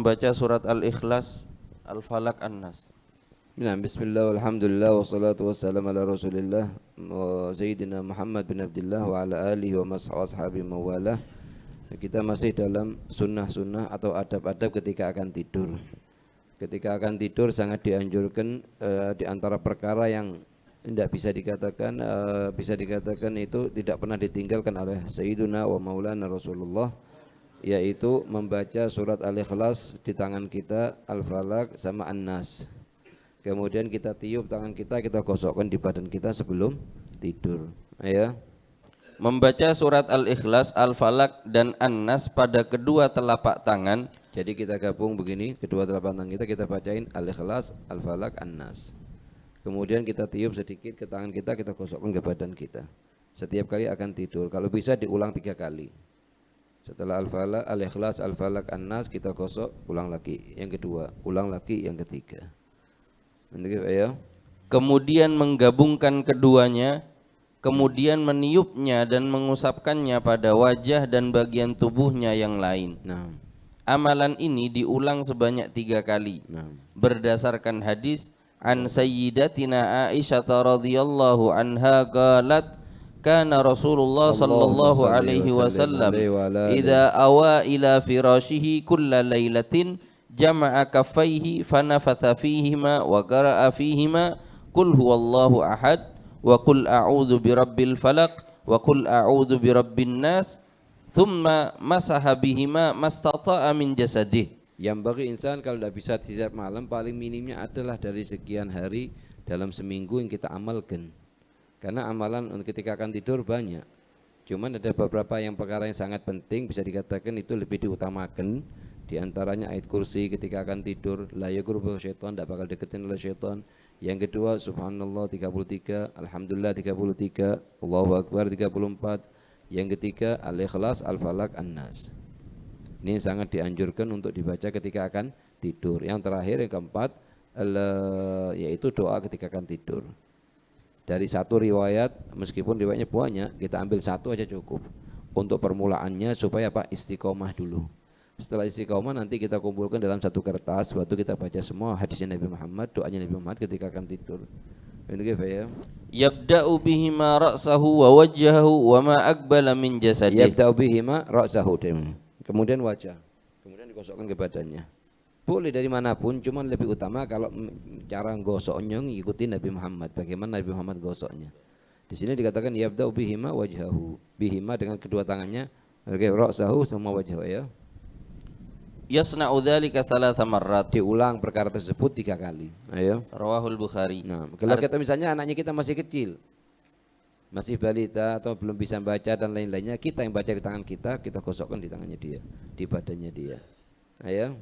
membaca surat Al-Ikhlas, Al-Falaq, An-Nas. Bismillah, alhamdulillah, wassalatu wassalamu ala rasulillah wa Sayyidina Muhammad bin Abdullah wa ala alihi wa ashabihi mawalah. Kita masih dalam sunnah-sunnah atau adab-adab ketika akan tidur. Ketika akan tidur sangat dianjurkan di antara perkara yang tidak bisa dikatakan itu tidak pernah ditinggalkan oleh Sayyiduna wa Maulana Rasulullah, yaitu membaca surat Al-Ikhlas di tangan kita, Al-Falaq sama An-Nas. Kemudian kita tiup tangan kita gosokkan di badan kita sebelum tidur. Ya. Membaca surat Al-Ikhlas, Al-Falaq dan An-Nas pada kedua telapak tangan. Jadi kita gabung begini, kedua telapak tangan kita bacain Al-Ikhlas, Al-Falaq, An-Nas. Kemudian kita tiup sedikit ke tangan kita gosokkan ke badan kita. Setiap kali akan tidur. Kalau bisa diulang 3 kali. Setelah Al-Falaq, Al-Ikhlas, Al-Falaq, An-Nas kita gosok, ulang lagi. Yang kedua, ulang lagi yang ketiga. Kemudian menggabungkan keduanya, kemudian meniupnya dan mengusapkannya pada wajah dan bagian tubuhnya yang lain. Amalan ini diulang sebanyak 3 kali. Berdasarkan hadis an Sayyidatina Aisyah radhiyallahu anha qalat kana Rasulullah sallallahu alaihi wasallam idza awa ila firashihi kulla lailatin jama'a kaffaihi fanafatha fihima wa qara'a fihima qul huwallahu ahad wa qul a'udzu birabbil falaq wa qul a'udzu birabbin nas thumma masaha bihima mastata'a min jasadih. Yang bagi insan kalau tidak bisa setiap malam, paling minimnya adalah dari sekian hari dalam seminggu yang kita amalkan. Karena amalan ketika akan tidur banyak. Cuman ada beberapa yang perkara yang sangat penting bisa dikatakan itu lebih diutamakan. Di antaranya ayat kursi ketika akan tidur, la yaqrubu syaitan, tidak bakal deketin oleh syaitan. Yang kedua subhanallah 33, alhamdulillah 33, Allahu akbar 34. Yang ketiga Al-Ikhlas, Al-Falaq, An-Nas. Ini sangat dianjurkan untuk dibaca ketika akan tidur. Yang terakhir yang keempat yaitu doa ketika akan tidur. Dari satu riwayat, meskipun riwayatnya banyak, kita ambil satu aja cukup. Untuk permulaannya supaya istiqomah dulu. Setelah istiqomah nanti kita kumpulkan dalam satu kertas, waktu kita baca semua hadisnya Nabi Muhammad, doanya Nabi Muhammad ketika akan tidur. Yabda'u bihima ra'sahu wa wajhahu wa ma aqbala min jasadih. Yabda'u bihima ra'sahu, kemudian wajah, kemudian digosokkan ke badannya. Boleh dari manapun, cuman lebih utama kalau cara gosoknya ngikuti Nabi Muhammad, bagaimana Nabi Muhammad gosoknya. Di sini dikatakan yabda'u bihima wajhahu, bihima dengan kedua tangannya, ra'sahu sama wajhahu ya. Yasna'u dzalika 3 marrat. Diulang perkara tersebut 3 kali. Ayo. Rawahul Bukhari. Kalau kita misalnya anaknya kita masih kecil, masih balita atau belum bisa baca dan lain-lainnya, kita yang baca di tangan kita gosokkan di tangannya dia, di badannya dia. Ayo.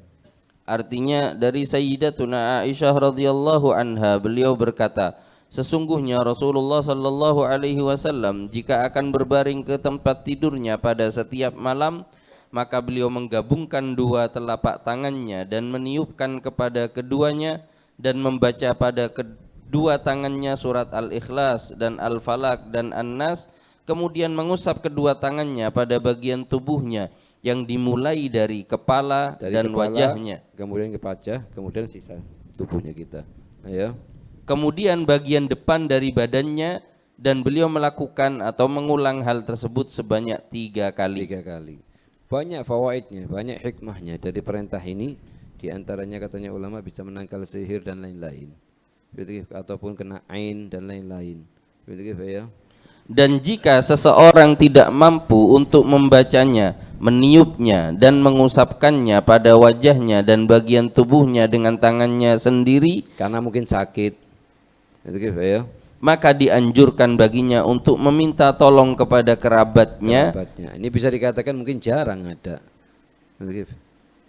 Artinya dari Sayyidatuna Aisyah radhiyallahu anha, beliau berkata, sesungguhnya Rasulullah sallallahu alaihi wasallam jika akan berbaring ke tempat tidurnya pada setiap malam, maka beliau menggabungkan 2 telapak tangannya dan meniupkan kepada keduanya dan membaca pada kedua tangannya surat Al-Ikhlas dan Al-Falaq dan An-Nas, kemudian mengusap kedua tangannya pada bagian tubuhnya yang dimulai dari kepala dan wajahnya, kemudian ke wajah, kemudian sisa tubuhnya kita. Ayo. Kemudian bagian depan dari badannya, dan beliau melakukan atau mengulang hal tersebut sebanyak 3 kali. 3 kali. Banyak fawaidnya, banyak hikmahnya dari perintah ini. Di antaranya katanya ulama bisa menangkal sihir dan lain-lain, ataupun kena ain dan lain-lain. Ya. Dan jika seseorang tidak mampu untuk membacanya, meniupnya dan mengusapkannya pada wajahnya dan bagian tubuhnya dengan tangannya sendiri, karena mungkin sakit, ya, maka dianjurkan baginya untuk meminta tolong kepada kerabatnya. Ini bisa dikatakan mungkin jarang ada.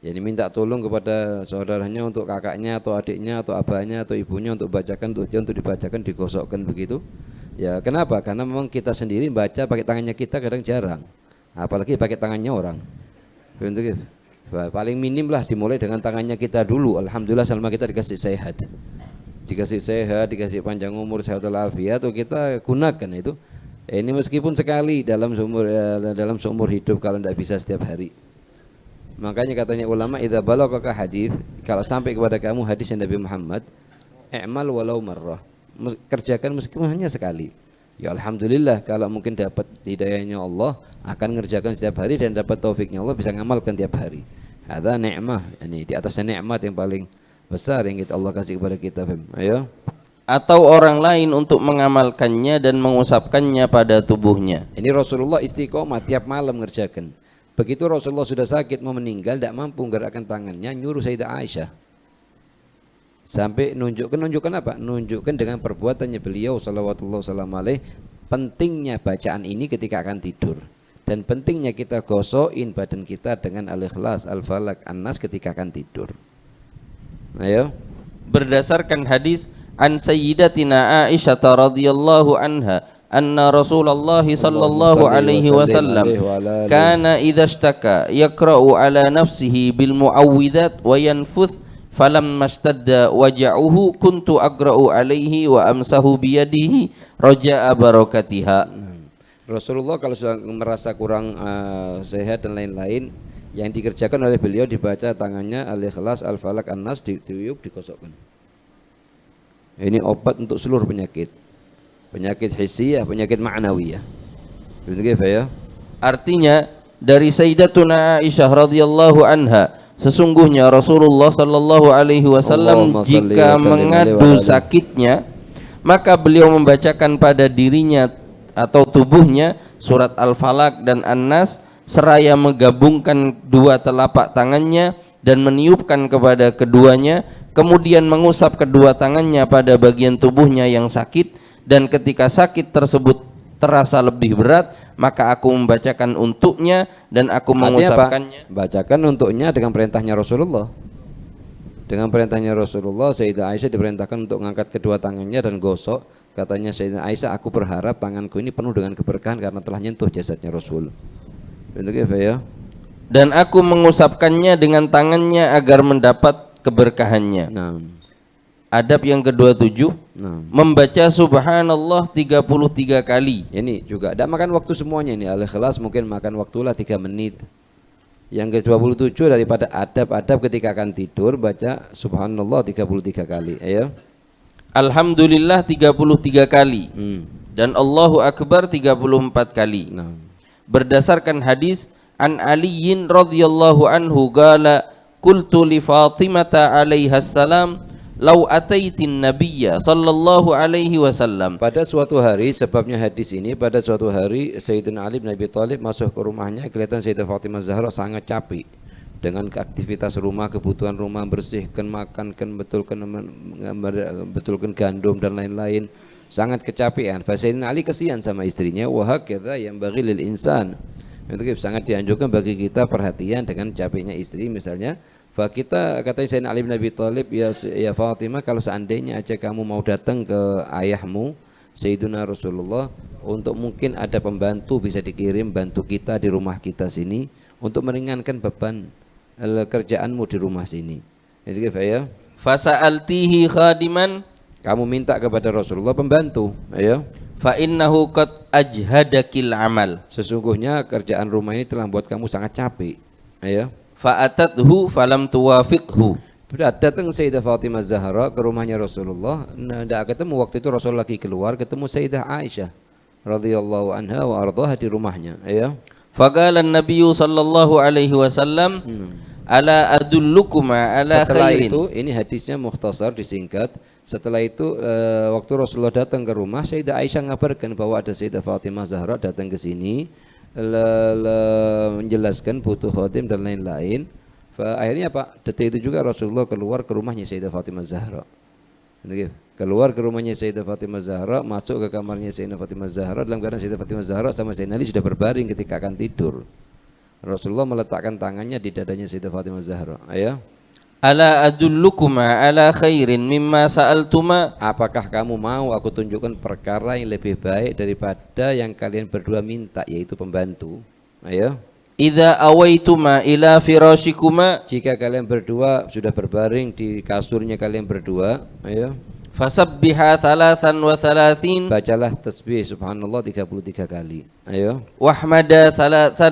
Jadi minta tolong kepada saudaranya, untuk kakaknya atau adiknya atau abahnya atau ibunya untuk bacakan, untuk dibacakan, digosokkan begitu. Ya kenapa? Karena memang kita sendiri baca pakai tangannya kita kadang jarang, apalagi pakai tangannya orang. Paling minim lah dimulai dengan tangannya kita dulu. Alhamdulillah selama kita dikasih sehat. Dikasih panjang umur, sehat walafiat, atau kita gunakan itu. Ini meskipun sekali dalam seumur hidup, kalau tidak bisa setiap hari. Makanya katanya ulama, idza balagaka hadis, kalau sampai kepada kamu hadis Nabi Muhammad, i'mal walau marrah. Kerjakan meskipun hanya sekali. Ya alhamdulillah, kalau mungkin dapat hidayahnya Allah, akan ngerjakan setiap hari, dan dapat taufiknya Allah bisa ngamalkan tiap hari. Ada nikmah, ini di atasnya nikmat yang paling besar yang Allah kasih kepada kita. Ayo. Atau orang lain untuk mengamalkannya dan mengusapkannya pada tubuhnya. Ini Rasulullah istiqomah tiap malam ngerjakan. Begitu Rasulullah sudah sakit mau meninggal, tidak mampu menggerakkan tangannya, nyuruh Sayyidah Aisyah. Sampai nunjukkan apa? Nunjukkan dengan perbuatannya beliau sallallahu wasallam alaih, pentingnya bacaan ini ketika akan tidur, dan pentingnya kita gosokin badan kita dengan Al-Ikhlas, Al-Falaq, An-Nas ketika akan tidur. Ayo. Berdasarkan hadis an Sayyidatina Aisyah radhiyallahu anha anna Rasulullah sallallahu alaihi wasallam kana idza ishtaka yaqra'u ala nafsihi bil muawwidzat wa yanfuth falamma ishtadda waja'uhu kuntu aqra'u alaihi wa amsahu bi yadihi raja'a barakatiha. Rasulullah kalau sudah merasa kurang sehat dan lain-lain, yang dikerjakan oleh beliau dibaca tangannya Al-Ikhlas, Al-Falaq, An-Nas, ditiup, digosokkan. Ini obat untuk seluruh penyakit. Penyakit hissiyah, penyakit ma'nawiyah. Begitu ya? Artinya dari Sayyidatuna Aisyah radhiyallahu anha, sesungguhnya Rasulullah sallallahu alaihi wasallam jika mengadu sakitnya, maka beliau membacakan pada dirinya atau tubuhnya surat Al-Falaq dan An-Nas seraya menggabungkan dua telapak tangannya dan meniupkan kepada keduanya, kemudian mengusap kedua tangannya pada bagian tubuhnya yang sakit, dan ketika sakit tersebut terasa lebih berat, maka aku membacakan untuknya dan aku mengusapkannya. Bacakan untuknya dengan perintahnya Rasulullah. Dengan perintahnya Rasulullah, Sayyidah Aisyah diperintahkan untuk mengangkat kedua tangannya dan gosok. Katanya Sayyidah Aisyah, aku berharap tanganku ini penuh dengan keberkahan karena telah nyentuh jasadnya Rasul. Begitu ya? Dan aku mengusapkannya dengan tangannya agar mendapat keberkahannya. Nah. Adab yang ke-27, membaca subhanallah 33 kali. Ini juga tidak makan waktu semuanya ini. Al-Ikhlas mungkin makan waktulah 3 menit. Yang ke-27 daripada adab-adab ketika akan tidur, baca subhanallah 33 kali. Ayo. Alhamdulillah 33 kali. Dan Allahu Akbar 34 kali. Berdasarkan hadis an Aliyin radhiyallahu anhu qala qultu li Fatimata alaiha salam lau ataitin nabiyya sallallahu alaihi wasallam. Pada suatu hari, sebabnya hadis ini, pada suatu hari Sayyidina Ali bin Abi Thalib masuk ke rumahnya, kelihatan Sayyidah Fatimah Zahra sangat capek dengan aktivitas rumah, kebutuhan rumah, bersihkan, makankan, betulkan gandum dan lain-lain, sangat kecapean. Sayyidina Ali kesian sama istrinya, wa hakadha yanbaghi lil insan. Itu sangat dianjurkan bagi kita perhatian dengan capeknya istri misalnya. Kita katanya Sayyidina Ali bin Abi Thalib, ya Fatimah, kalau seandainya aja kamu mau datang ke ayahmu Sayyidina Rasulullah, untuk mungkin ada pembantu bisa dikirim bantu kita di rumah kita sini untuk meringankan beban kerjaanmu di rumah sini. Itu ya. Fasa'altihi khadiman, kamu minta kepada Rasulullah pembantu. Ayo. Fa innahu qad ajhadakil amal, sesungguhnya kerjaan rumah ini telah membuat kamu sangat capek. Ayo. Fa'atathu falam tuwafiqhu, datang Sayyidah Fatimah Zahra ke rumahnya Rasulullah. Tidak ketemu, waktu itu Rasul lagi keluar, ketemu Sayyidah Aisyah radhiyallahu anha wa ardhaha di rumahnya. Ayo. Faqala an-nabiy sallallahu alaihi wasallam ala adullukuma ala khairin. Setelah itu, ini hadisnya mukhtasar, disingkat. Setelah itu waktu Rasulullah datang ke rumah, Sayyidah Aisyah ngabarkan bahwa ada Sayyidah Fatimah Zahra datang ke sini, menjelaskan butuh khadim dan lain-lain. Akhirnya apa? Detik itu juga Rasulullah keluar ke rumahnya Sayyidah Fatimah Zahra. Keluar ke rumahnya Sayyidah Fatimah Zahra, masuk ke kamarnya Sayyidah Fatimah Zahra, dalam keadaan Sayyidah Fatimah Zahra sama Sayyidina Ali sudah berbaring ketika akan tidur. Rasulullah meletakkan tangannya di dadanya Sayyidah Fatimah Zahra. Ayo. Ala adullukuma ala khairin mimma sa'altuma, apakah kamu mau aku tunjukkan perkara yang lebih baik daripada yang kalian berdua minta, yaitu pembantu. Ayo. Idza awaituma ila firashikuma, jika kalian berdua sudah berbaring di kasurnya kalian berdua, ayo. Fasabbiha 33. Bacalah tasbih subhanallah 33 kali. Ayo. Wahmada 33.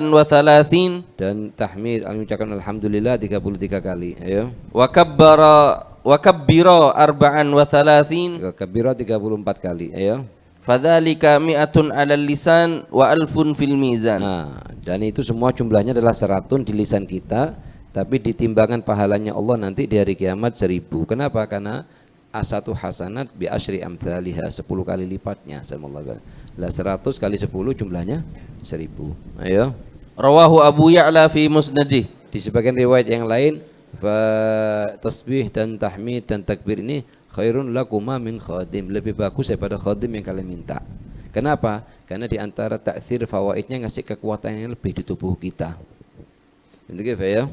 Dan tahmid mengucapkan alhamdulillah 33 kali. Ayo. Wa kabbira 34. Kabira 34 kali. Ayo. Fadzalika mi'atun 'alal lisan wa alfun fil mizan. Nah, dan itu semua jumlahnya adalah 100 di lisan kita, tapi di timbangan pahalanya Allah nanti di hari kiamat 1000. Kenapa? Karena asatu hasanat bi asyri amthaliha, 10 kali lipatnya sama Allah. Lah 100 kali 10 jumlahnya 1000. Ayo. Rawahu Abu Ya'la fi musnadih. Di sebagian riwayat yang lain, tasbih dan tahmid dan takbir ini khairun lakuma min khadim, lebih bagus daripada khadim yang kalian minta. Kenapa? Karena di antara ta'thir fawaidnya ngasih kekuatan yang lebih di tubuh kita. Begitu ya.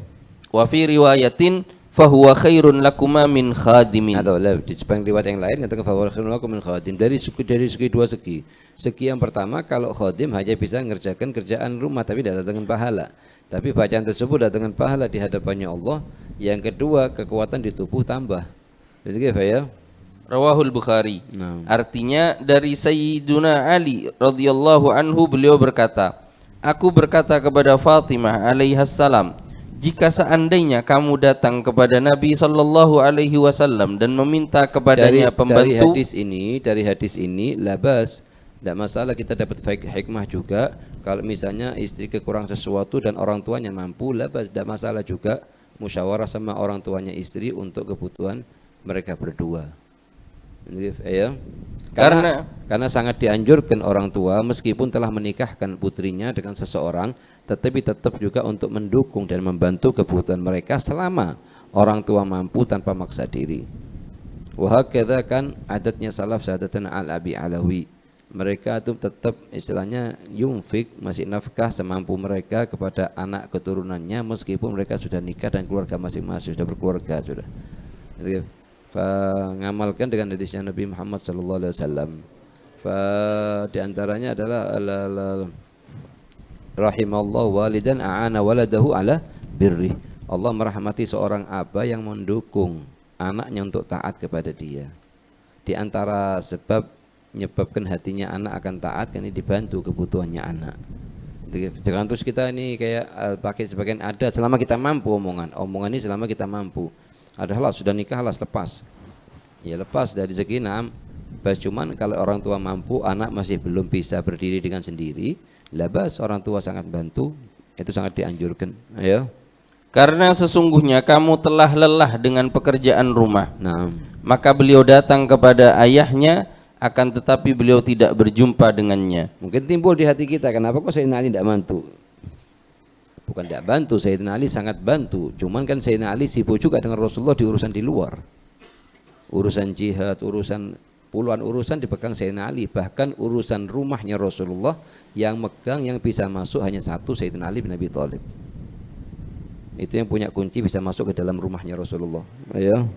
Wa fi riwayatin fahuwa khairun lakuma min khadimin. Atau di sebagian riwayat yang lain katakan fahuwa khairun lakum min khadim, dari segi dua segi. Segi yang pertama, kalau khadim hanya bisa mengerjakan kerjaan rumah tapi tidak datangkan pahala. Tapi bacaan tersebut datangkan pahala di hadapannya Allah. Yang kedua, kekuatan di tubuh tambah. Begitu ya. Rawahul Bukhari. Nah. Artinya dari Sayyiduna Ali radhiyallahu anhu, beliau berkata, aku berkata kepada Fatimah alaihassalam, jika seandainya kamu datang kepada Nabi sallallahu alaihi wasallam dan meminta kepadanya pembantu, dari hadis ini labas, tidak masalah, kita dapat hikmah juga. Kalau misalnya istri kekurangan sesuatu dan orang tuanya mampu, labas, tidak masalah juga musyawarah sama orang tuanya istri untuk kebutuhan mereka berdua. Ya. Karena sangat dianjurkan orang tua meskipun telah menikahkan putrinya dengan seseorang, tetapi tetap juga untuk mendukung dan membantu kebutuhan mereka selama orang tua mampu tanpa maksa diri. Wahakadha kan adatnya salaf sahadatana al-abi alawi. Mereka itu tetap istilahnya yunfik, masih nafkah semampu mereka kepada anak keturunannya meskipun mereka sudah nikah dan keluarga masing-masing, sudah berkeluarga sudah. Ngamalkan dengan hadisnya Nabi Muhammad sallallahu alaihi wasallam. Di antaranya adalah rahimallahu walidan a'ana waladahu ala birri. Allah merahmati seorang abah yang mendukung anaknya untuk taat kepada dia. Di antara sebab menyebabkan hatinya anak akan taat karena dibantu kebutuhannya anak. Jangan terus kita ini kayak pakai sebagian ada selama kita mampu omongan ini selama kita mampu. Adalah sudah nikah halas lepas. Ya lepas dari segi cuman kalau orang tua mampu, anak masih belum bisa berdiri dengan sendiri, labas orang tua sangat bantu, itu sangat dianjurkan. Ayo. Karena sesungguhnya kamu telah lelah dengan pekerjaan rumah. Nah, maka beliau datang kepada ayahnya, akan tetapi beliau tidak berjumpa dengannya. Mungkin timbul di hati kita, kenapa kok Sayyidina Ali tidak bantu? Bukan tidak bantu, Sayyidina Ali sangat bantu. Cuman kan Sayyidina Ali sibuk juga dengan Rasulullah di urusan di luar. Urusan jihad, puluhan urusan dipegang Sayyidina Ali. Bahkan urusan rumahnya Rasulullah yang megang, yang bisa masuk hanya satu, Sayyidina Ali bin Abi Thalib. Itu yang punya kunci bisa masuk ke dalam rumahnya Rasulullah. Ayo.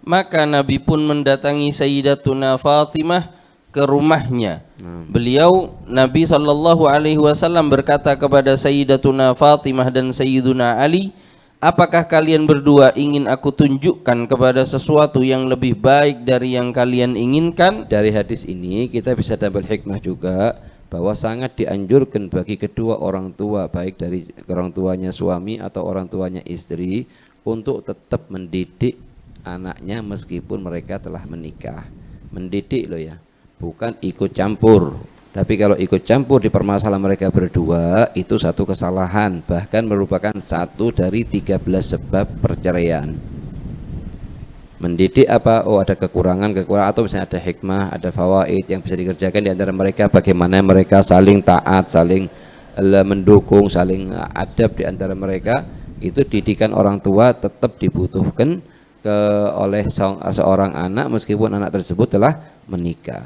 Maka Nabi pun mendatangi Sayyidatuna Fatimah ke rumahnya. Beliau Nabi sallallahu alaihi wasallam berkata kepada Sayyidatuna Fatimah dan Sayyiduna Ali, apakah kalian berdua ingin aku tunjukkan kepada sesuatu yang lebih baik dari yang kalian inginkan? Dari hadis ini kita bisa dapat hikmah juga bahwa sangat dianjurkan bagi kedua orang tua, baik dari orang tuanya suami atau orang tuanya istri, untuk tetap mendidik anaknya meskipun mereka telah menikah. Mendidik loh ya, bukan ikut campur. Tapi kalau ikut campur di permasalahan mereka berdua, itu satu kesalahan, bahkan merupakan satu dari 13 sebab perceraian. Mendidik apa? Oh, ada kekurangan atau misalnya ada hikmah, ada fawaid yang bisa dikerjakan di antara mereka, bagaimana mereka saling taat, saling mendukung, saling adab di antara mereka. Itu didikan orang tua tetap dibutuhkan oleh seorang anak meskipun anak tersebut telah menikah.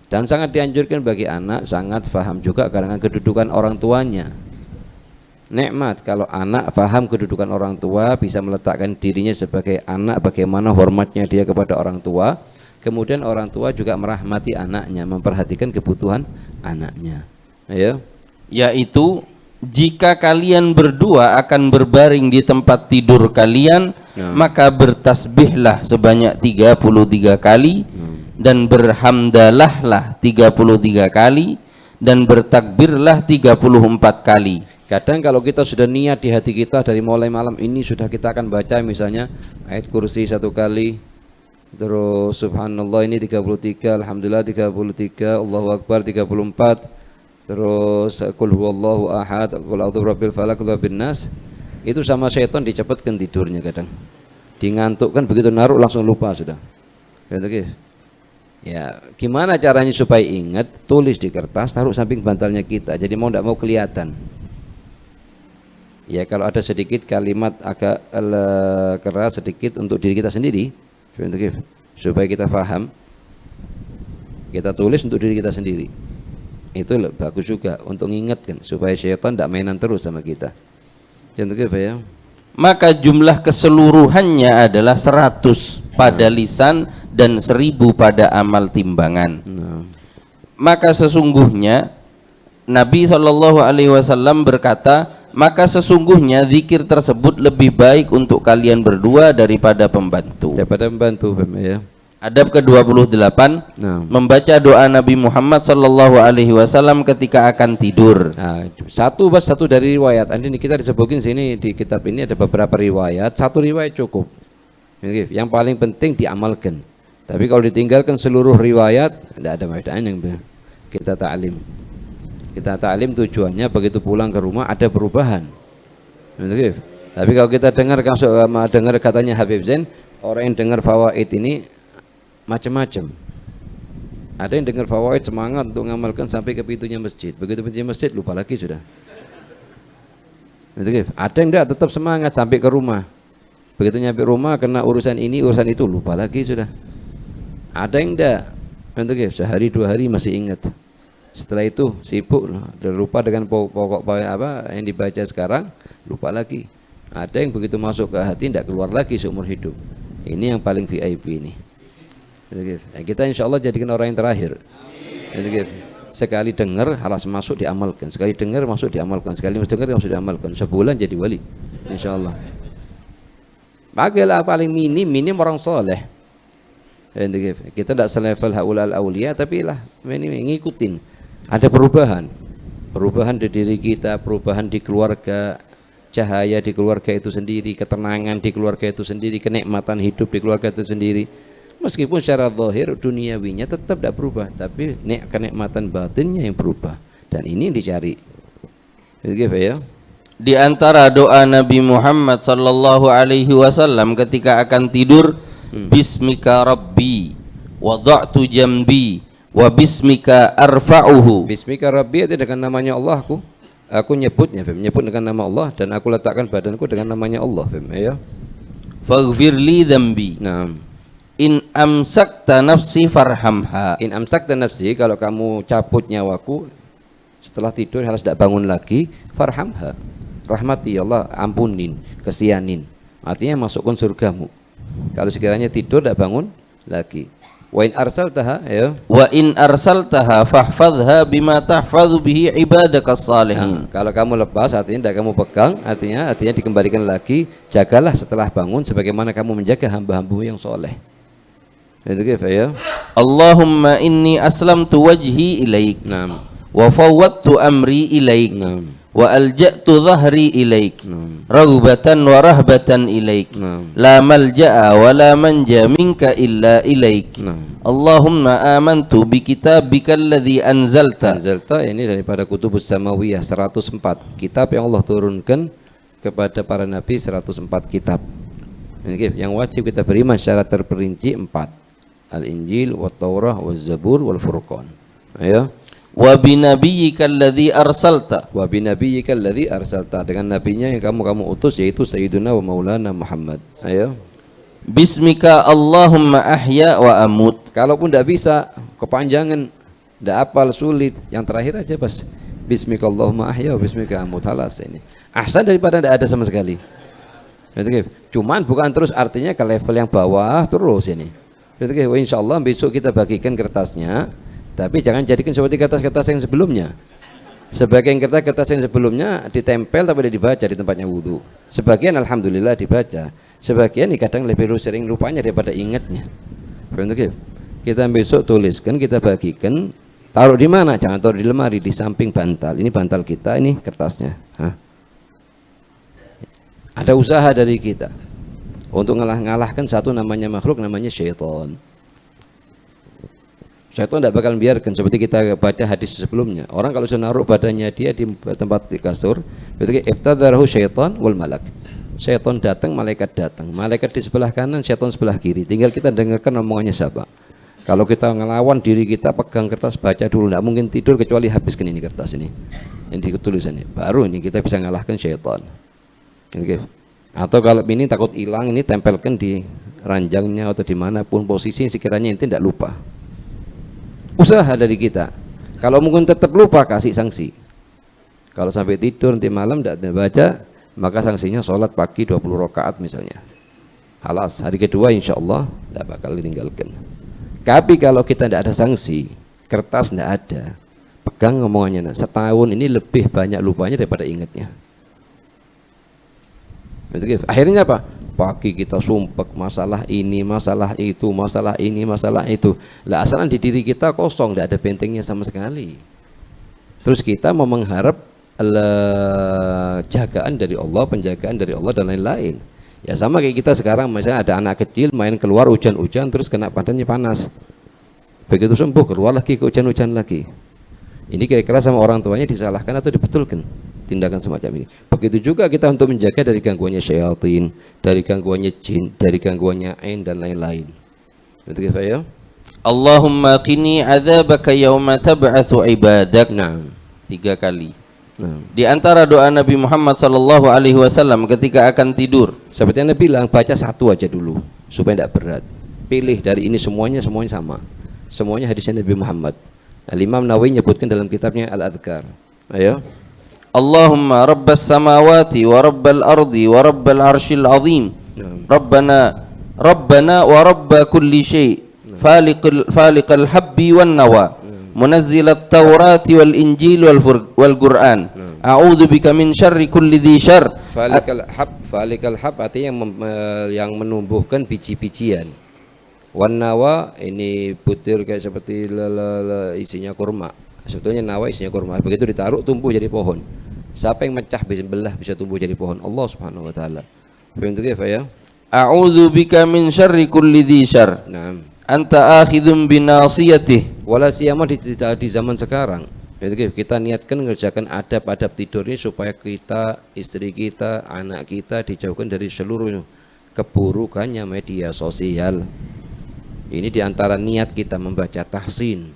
Dan sangat dianjurkan bagi anak sangat faham juga dengan kedudukan orang tuanya. Nikmat kalau anak faham kedudukan orang tua, bisa meletakkan dirinya sebagai anak, bagaimana hormatnya dia kepada orang tua. Kemudian orang tua juga merahmati anaknya, memperhatikan kebutuhan anaknya. Ayo. Yaitu jika kalian berdua akan berbaring di tempat tidur kalian, maka bertasbihlah sebanyak 33 kali dan berhamdalahlah 33 kali dan bertakbirlah 34 kali. Kadang kalau kita sudah niat di hati kita dari mulai malam ini sudah kita akan baca misalnya ayat kursi 1 kali, terus subhanallah ini 33, alhamdulillah 33, Allahu akbar 34, terus qul huwallahu ahad, qul a'udzu birabbil falaq, qul rabbin nas. Itu sama syaitan dicepatkan tidurnya kadang. Dingantukkan begitu naruh langsung lupa sudah. Ya, gimana caranya supaya ingat? Tulis di kertas, taruh samping bantalnya kita. Jadi mau tidak mau kelihatan. Ya, kalau ada sedikit kalimat agak keras sedikit untuk diri kita sendiri, supaya kita paham, kita tulis untuk diri kita sendiri. Itu bagus juga untuk mengingatkan supaya syaitan tidak mainan terus sama kita. Ya. Maka jumlah keseluruhannya adalah 100 pada lisan dan 1000 pada amal timbangan. Maka sesungguhnya Nabi SAW berkata, maka sesungguhnya zikir tersebut lebih baik untuk kalian berdua daripada pembantu. Ya. Adab ke-28, membaca doa Nabi Muhammad SAW ketika akan tidur. Nah, satu dari riwayat. Ini kita disebutkan sini di kitab ini ada beberapa riwayat. Satu riwayat cukup. Yang paling penting diamalkan. Tapi kalau ditinggalkan seluruh riwayat, tidak ada faedahnya. Kita ta'lim. Kita ta'lim tujuannya begitu pulang ke rumah ada perubahan. Tapi kalau kita dengar katanya Habib Zain, orang yang dengar fawaid ini macam-macam. Ada yang dengar fawaid semangat untuk mengamalkan sampai ke pintunya masjid. Begitu pintunya masjid lupa lagi sudah. Ada yang tidak tetap semangat sampai ke rumah. Begitu nyampe rumah kena urusan ini urusan itu lupa lagi sudah. Ada yang tidak. Sehari 2 hari masih ingat. Setelah itu sibuk dan lupa dengan pokok apa yang dibaca sekarang, lupa lagi. Ada yang begitu masuk ke hati tidak keluar lagi seumur hidup. Ini yang paling VIP ini. Kita insya Allah jadikan orang yang terakhir. Sekali dengar halas masuk diamalkan, sekali dengar masuk diamalkan, sekali dengar masuk diamalkan. Sebulan jadi wali, insya Allah. Bagailah paling minim orang soleh. Kita tidak selevel haulal aulia, tapi lah ini ngikutin. Ada perubahan di diri kita, perubahan di keluarga, cahaya di keluarga itu sendiri, ketenangan di keluarga itu sendiri, kenikmatan hidup di keluarga itu sendiri. Meskipun secara zahir duniawinya tetap tidak berubah, tapi kenikmatan batinnya yang berubah. Dan ini yang dicari. Ya. Di antara doa Nabi Muhammad SAW ketika akan tidur, Bismika Rabbi wada'tu jambi wa bismika arfa'uhu. Bismika Rabbi itu dengan namanya Allah aku nyebut dengan nama Allah dan aku letakkan badanku dengan namanya Allah. Ya. Faghfirli dzambi. Nah. In amsakta nafsi farhamha. In amsakta nafsi, kalau kamu cabut nyawaku setelah tidur harus tidak bangun lagi, farhamha. Rahmati ya Allah, ampunin, kesianin. Artinya masukkan surgamu. Kalau sekiranya tidur tidak bangun lagi. Wa in arsaltaha ya. Wa in arsaltaha fahfadha bima tahfadhu bihi ibadakas salihin. Kalau kamu lepas artinya tidak kamu pegang, artinya dikembalikan lagi. Jagalah setelah bangun sebagaimana kamu menjaga hamba-hambamu yang soleh. Itu ya. Allahumma inni aslamtu wajhi ilaik. Naam. Wa fawwadtu amri ilaik. Naam. Wa alja'tu dhahri ilaik. Raghbatan wa rahbatan ilaik. La malja'a wa la manja minka illa ilaik. Allahumma amantu bi kitabika alladhi anzalta. Anzalta ini daripada Kutubus Samawiyah 104 kitab yang Allah turunkan kepada para nabi, 104 kitab. Ini yang wajib kita beriman secara terperinci 4. Al-Injil, Wat-Taurah, Waz-Zabur, Wal-Furqan. Ayo. Wa binabiyyika alladhi arsalta. Wa binabiyyika alladhi arsalta, dengan nabinya yang kamu utus yaitu Sayyiduna wa Maulana Muhammad. Ayo. Bismika Allahumma ahya wa amut. Kalaupun tidak bisa, kepanjangan, tidak hafal, sulit, yang terakhir aja pas. Bismika Allahumma ahya wa bismika amut. Halas ini. Ahsan daripada tidak ada sama sekali. Cuman bukan terus artinya ke level yang bawah terus ini. Insya Allah besok kita bagikan kertasnya, tapi jangan jadikan seperti kertas-kertas yang sebelumnya. Sebagian kertas-kertas yang sebelumnya ditempel tapi tidak dibaca di tempatnya wudhu. Sebagian alhamdulillah dibaca. Sebagian kadang lebih sering lupanya daripada ingatnya. Kita besok tuliskan, kita bagikan. Taruh di mana? Jangan taruh di lemari, di samping bantal. Ini bantal kita, ini kertasnya. Ada usaha dari kita untuk ngalahkan satu namanya makhluk, namanya syaitan. Syaitan tidak bakal biarkan, seperti kita baca hadis sebelumnya. Orang kalau sudah naruh badannya dia di tempat di kasur, berarti ibtadarahu syaitan wal malak. Syaitan datang, malaikat datang. Malaikat di sebelah kanan, syaitan sebelah kiri. Tinggal kita dengarkan omongannya siapa. Kalau kita ngelawan diri kita, pegang kertas, baca dulu, tidak mungkin tidur kecuali habiskan ini kertas ini, yang ditulisannya. Baru ini kita bisa ngalahkan syaitan. Atau kalau ini takut hilang, ini tempelkan di ranjangnya atau dimanapun posisi sekiranya inti tidak lupa. Usaha dari kita. Kalau mungkin tetap lupa, kasih sanksi. Kalau sampai tidur nanti malam tidak baca, maka sanksinya sholat pagi 20 rakaat misalnya. Halas, hari kedua insya Allah tidak bakal ditinggalkan. Tapi kalau kita tidak ada sanksi, kertas tidak ada, pegang ngomongannya, setahun ini lebih banyak lupanya daripada ingatnya. Akhirnya apa? Pagi kita sumpek masalah ini, masalah itu, masalah ini, masalah itu. Lah asalan di diri kita kosong, tidak ada bentengnya sama sekali. Terus kita mau mengharap jagaan dari Allah, penjagaan dari Allah dan lain-lain. Ya sama kayak kita sekarang, misalnya ada anak kecil main keluar hujan-hujan terus kena badannya panas. Begitu sembuh keluar lagi ke hujan-hujan lagi. Ini kira-kira sama orang tuanya disalahkan atau dibetulkan tindakan semacam ini. Begitu juga kita untuk menjaga dari gangguannya syaitan, dari gangguannya jin, dari gangguannya ain dan lain-lain. Betul ya? Allahumma qini adzabaka yauma tab'atsu ibadak. Nah, 3 kali. Nah, di antara doa Nabi Muhammad sallallahu alaihi wasallam ketika akan tidur, seperti yang Nabi bilang, baca satu aja dulu supaya tidak berat. Pilih dari ini semuanya sama. Semuanya hadisnya Nabi Muhammad. Al-Imam Nawawi nyebutkan dalam kitabnya Al-Adhkar. Ayo. Allahumma rabbas samawati wa rabbal ardi wa rabbal arsyil azim. Rabbana wa rabba kulli syai' faliqal habbi wan nawa. Munazzilat Taurati wal Injil wal Quran. A'udzu bika min syarri kulli dzi syarr. Falikal hab artinya yang menumbuhkan biji-bijian. Wan nawa ini butir kayak seperti isinya kurma. Sebetulnya nawa isinya kurma. Begitu ditaruh tumbuh jadi pohon. Siapa yang mecah belah bisa tumbuh jadi pohon? Allah Subhanahu wa taala. Begitu ya? A'udzu bika min syarri kulli dzi syarr. Naam. Anta akhidhum binasiyatih. Wala siyama di zaman sekarang. Kita niatkan mengerjakan adab-adab tidur ini supaya kita, istri kita, anak kita dijauhkan dari seluruh keburukannya media sosial. Ini diantara niat kita membaca tahsin.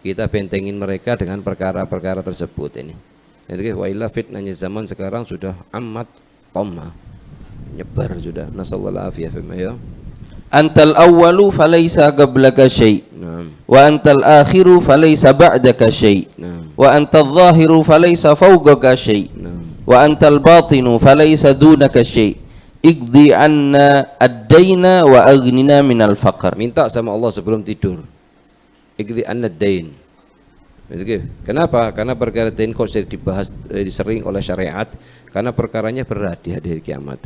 Kita bentengin mereka dengan perkara-perkara tersebut ini. Wa illa fitnahnya zaman sekarang sudah amat tomah, nyebar sudah. Nasallallahu alaihi wasallam. Antal awwalu falaysa qablaka syai'. Wa antal akhiru falaysa ba'daka syai'. Wa antal zahiru falaysa fawqaka syai'. Wa antal batinu falaysa dunaka syai'. Iqdi anna ad-daina wa aghnina minal faqr. Minta sama Allah sebelum tidur. Iqdi anna ad-dain. Kenapa? Karena perkara dain kok dibahas disering oleh syariat, karena perkaranya berat di hari kiamat.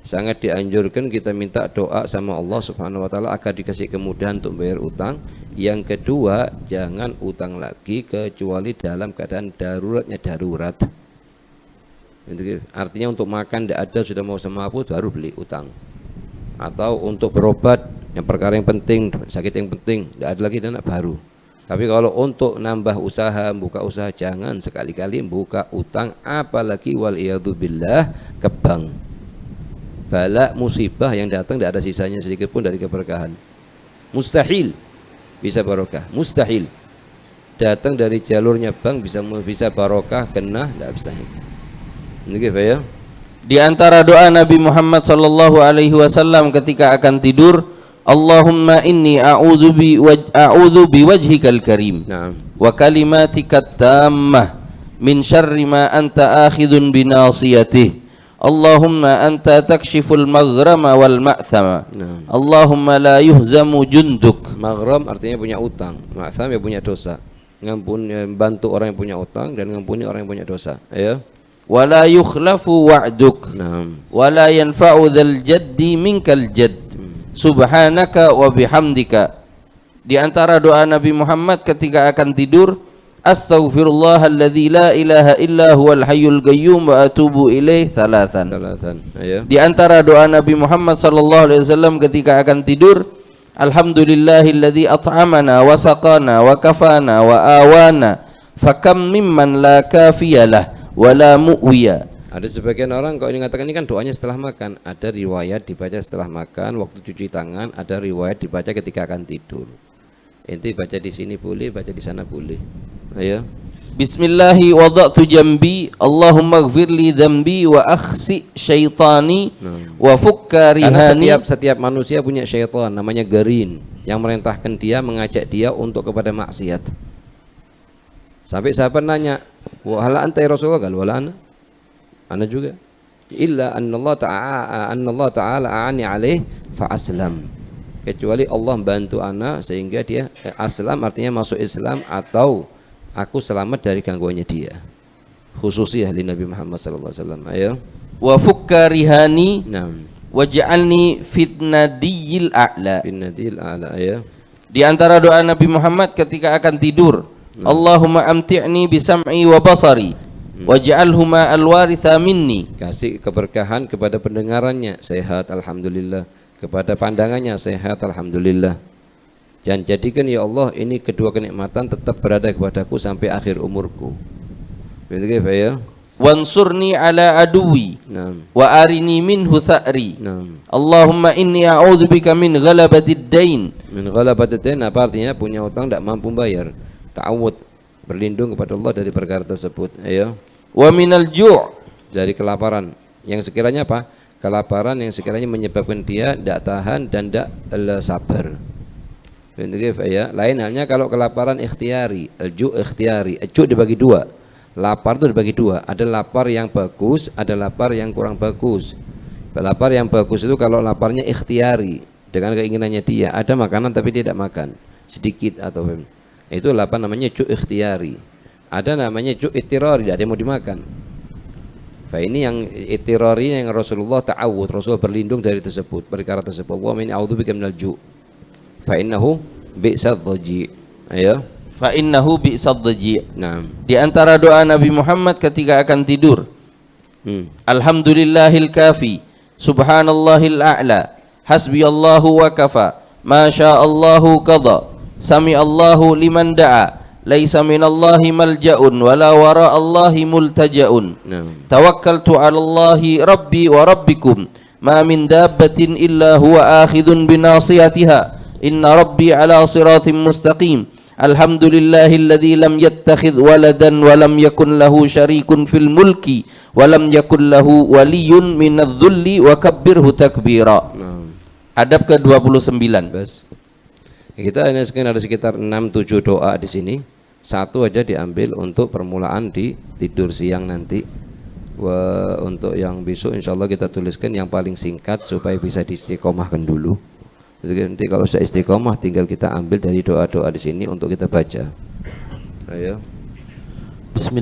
Sangat dianjurkan kita minta doa sama Allah Subhanahu wa taala agar dikasih kemudahan untuk bayar utang. Yang kedua, jangan utang lagi kecuali dalam keadaan daruratnya darurat. Artinya untuk makan tidak ada, sudah mau semaput baru beli utang. Atau untuk berobat yang perkara yang penting, sakit yang penting, tidak ada lagi dana baru. Tapi kalau untuk nambah usaha, buka usaha, jangan sekali-kali buka utang, apalagi wal iyadu billah ke bank. Bala musibah yang datang tidak ada sisanya sedikit pun dari keberkahan. Mustahil bisa barokah, mustahil. Datang dari jalurnya bank bisa barokah, kena tidak bisa. Ini ya. Di antara doa Nabi Muhammad sallallahu alaihi wasallam ketika akan tidur, Allahumma inni a'udzu biwajhikal karim. Naam. Wa kalimatika tammah min syarri ma anta akhidun binasiyatih. Allahumma anta takshiful maghrama wal ma'thama. Allahumma la yuhzamu junduk. Maghram artinya punya utang, ma'tham ya punya dosa. Bantu orang yang punya utang dan ngampuni orang yang punya dosa. Ayo. Wala yukhlafu wa'duk. Naam. Wala yanfa'u dzal jaddi minkal jadd. subhanaka wa bihamdika. Di antara doa Nabi Muhammad ketika akan tidur, astaghfirullahalladzi la ilaha illa huwal hayyul qayyum wa atubu ilaih thalathan. Di antara doa Nabi Muhammad sallallahu alaihi wasallam ketika akan tidur, alhamdulillahilladzi at'amana wa saqana wa kafana wa awana fakam mimman la kafiyalah wa la mu'wiya. Ada sebagian orang kalau ini mengatakan ini kan doanya setelah makan. Ada riwayat dibaca setelah makan, waktu cuci tangan. Ada riwayat dibaca ketika akan tidur. Ente baca di sini boleh, baca di sana boleh. Ayo. Bismillahi wada'tu jambi, Allahumma gfirli dhambi wa akhsi syaitani wa fukka rihani. Karena setiap manusia punya syaitan namanya garin yang merintahkan dia, mengajak dia untuk kepada maksiat. Sampai sahabat nanya, "Wa hal anta ya Rasulullah?" Qala wala ana juga. Illa annallahu ta'ala a'ani alaih fa aslam. Kecuali Allah bantu ana sehingga dia aslam, artinya masuk Islam atau aku selamat dari gangguannya dia. Khususi ahli Nabi Muhammad sallallahu alaihi wasallam. Ayo. Wa fukka rihani. Naam. Waj'alni fitnadiyil a'la. Fitnadiyil a'la. Ayo. Di antara doa Nabi Muhammad ketika akan tidur, Allahumma amti'ni bisam'i wa basari. Waj'alhuma alwaritha minni. Kasih keberkahan kepada pendengarannya sehat alhamdulillah, kepada pandangannya sehat alhamdulillah. Dan jadikan ya Allah ini kedua kenikmatan tetap berada kepadaku sampai akhir umurku. Begitu ya. Wansurni ala aduwi. Naam. Wa arini minhu tha'ri. Naam. Allahumma inni a'udzubika min ghalabatid dain. Min ghalabatid dain apa artinya? Punya utang tidak mampu bayar. Ta'awud, berlindung kepada Allah dari perkara tersebut. Ayo. Wa minal ju', dari kelaparan yang sekiranya apa? Kelaparan yang sekiranya menyebabkan dia tidak tahan dan tidak sabar. Ya. Lain halnya kalau kelaparan ikhtiari, al-ju' ikhtiari. Al-ju' dibagi dua. Lapar itu dibagi dua. Ada lapar yang bagus, ada lapar yang kurang bagus. Lapar yang bagus itu kalau laparnya ikhtiari dengan keinginannya dia, ada makanan tapi dia tidak makan, sedikit atau itu lapar namanya ju' ikhtiari. Ada namanya ju' ittirari, tidak ada yang mau dimakan. Nah, ini yang ittirari yang Rasulullah ta'awud, Rasul berlindung dari tersebut, perkara tersebut. Wa min a'udzubika minal ju'. Fa innahu bi'sad dhaji. Ayo. Fa innahu bi'sad dhaji. Naam. Di antara doa Nabi Muhammad ketika akan tidur, Alhamdulillahil kafi, subhanallahil a'la, hasbiyallahu wa kafa, ma sya'allahu qada, sami'allahu liman da'a. Laisa minallahi malja'un wala wara'allahi multaja'un. Tawakkaltu 'alallahi rabbi wa rabbikum ma min dabbatin illa huwa akhidun binasiyatiha. Inna rabbi 'ala siratim mustaqim. Alhamdulillahilladzi lam yattakhidh waladan wa lam yakun lahu syarikun fil mulki wa lam yakun lahu waliyyun minadh-dhulli wa kabbirhu takbira. Adab ke-29. Bas. Kita ini ada sekitar 6-7 doa di sini. Satu aja diambil untuk permulaan di tidur siang nanti. Untuk yang besok insya Allah kita tuliskan yang paling singkat supaya bisa diistiqomahkan dulu. Jadi nanti kalau sudah istiqomah tinggal kita ambil dari doa-doa di sini untuk kita baca. Ayo. Bismillah.